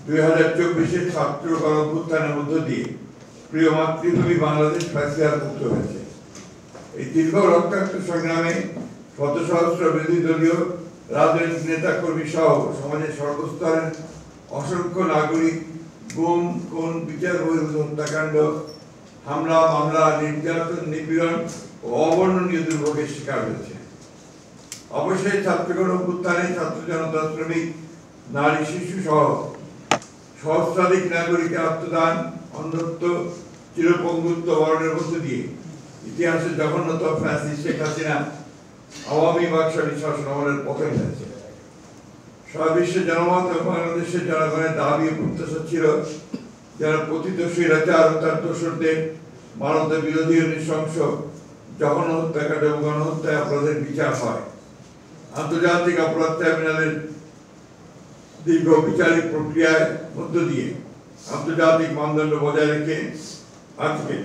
2024 ছাত্র গণঅভ্যুত্থানের মধ্য দিয়ে প্রিয় মাতৃভূমি বাংলাদেশ ফ্যাসিবাদ মুক্ত হয়েছে। এই দীর্ঘ রক্তাক্ত সংগ্রামে শত সহস্র বিরোধী দলীয় রাজনৈতিক নেতা কর্মী সহ সমাজের সর্বস্তরের অসংখ্য নাগরিক গুম, খুন, বিচার বহির্ভূত হত্যাকাণ্ড, হামলা, মামলা, নির্যাতন, নিপীড়ন ও অবর্ণনীয় দুর্ভোগের শিকার হয়েছে। অবশ্যই ছাত্র গণঅভ্যুত্থানে ছাত্র জনতা, শ্রমিক, নারী, শিশু সহ সহস্রাধিক নাগরিকের আত্মদান, অন্ধত্ব, চিরপঙ্গুত্ব বরণের মধ্য দিয়ে ইতিহাসের জঘন্যতম ফ্যাসিস্ট শেখ হাসিনা আওয়ামী বাকশালী শাসন আমলের পতন হয়েছে। সারা বিশ্বের জনমত এবং বাংলাদেশের জনগণের দাবি ও প্রত্যাশা ছিল যারা পতিত স্বৈরাচার ও তার দোসরদের মানবতা বিরোধী ও নৃশংস জঘন্য হত্যাকাণ্ড এবং গণহত্যায় অপরাধের বিচার হয়। আন্তর্জাতিক অপরাধ ট্রাইব্যুনালের দীর্ঘ বিচারিক প্রক্রিয়ার মধ্য দিয়ে আন্তর্জাতিক মানদণ্ড বজায় রেখে আজকে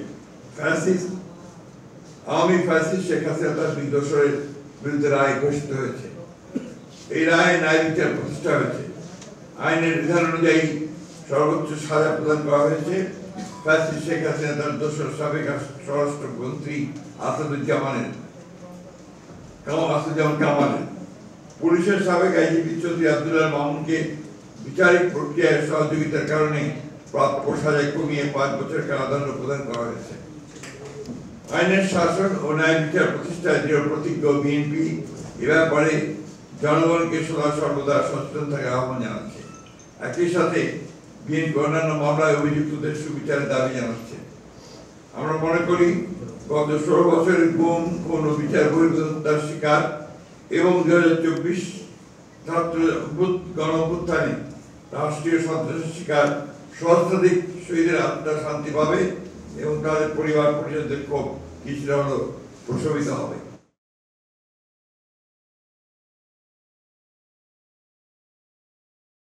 আওয়ামী ফ্যাসিস্ট শেখ হাসিনা তার দুই দোসরের বিরুদ্ধে রায় ঘোষিত হয়েছে। এই রায়ে ন্যায় বিচার প্রতিষ্ঠা হয়েছে। আইনের বিধান অনুযায়ী সর্বোচ্চ সাজা প্রদান করা হয়েছে ফ্যাসিস্ট শেখ হাসিনা তার দোসর সাবেক স্বরাষ্ট্রমন্ত্রী আসাদুজ্জামান কামালের। পুলিশের সাবেক আইজিপি চৌধুরী আব্দুল্লাহ মামুনকে বিচারিক প্রক্রিয়ায় সহযোগিতার কারণে প্রাপ্য সাজা কমিয়ে 5 বছর কারাদণ্ড প্রদান করা হয়েছে। আইনের শাসন ও ন্যায় বিচার প্রতিষ্ঠায় দৃঢ় প্রতিজ্ঞ বিএনপি এ ব্যাপারে জনগণকে সদা সর্বদা সচেতন থাকার আহ্বান জানাচ্ছে। একই সাথে বিএনপি অন্যান্য মামলায় অভিযুক্তদের সুবিচারের দাবি জানাচ্ছে। আমরা মনে করি গত 16 বছরের গুম, খুন ও বিচার বহির্ভূত হত্যার শিকার এবং 2024 ছাত্র গণঅভ্যুত্থানে রাষ্ট্রীয় সন্ত্রাসের শিকার সহস্রাধিক শহীদের আত্মা শান্তি পাবে এবং তাদের পরিবার পরিজনদের ক্ষোভ কিছুটা হলেও প্রশমিত হবে।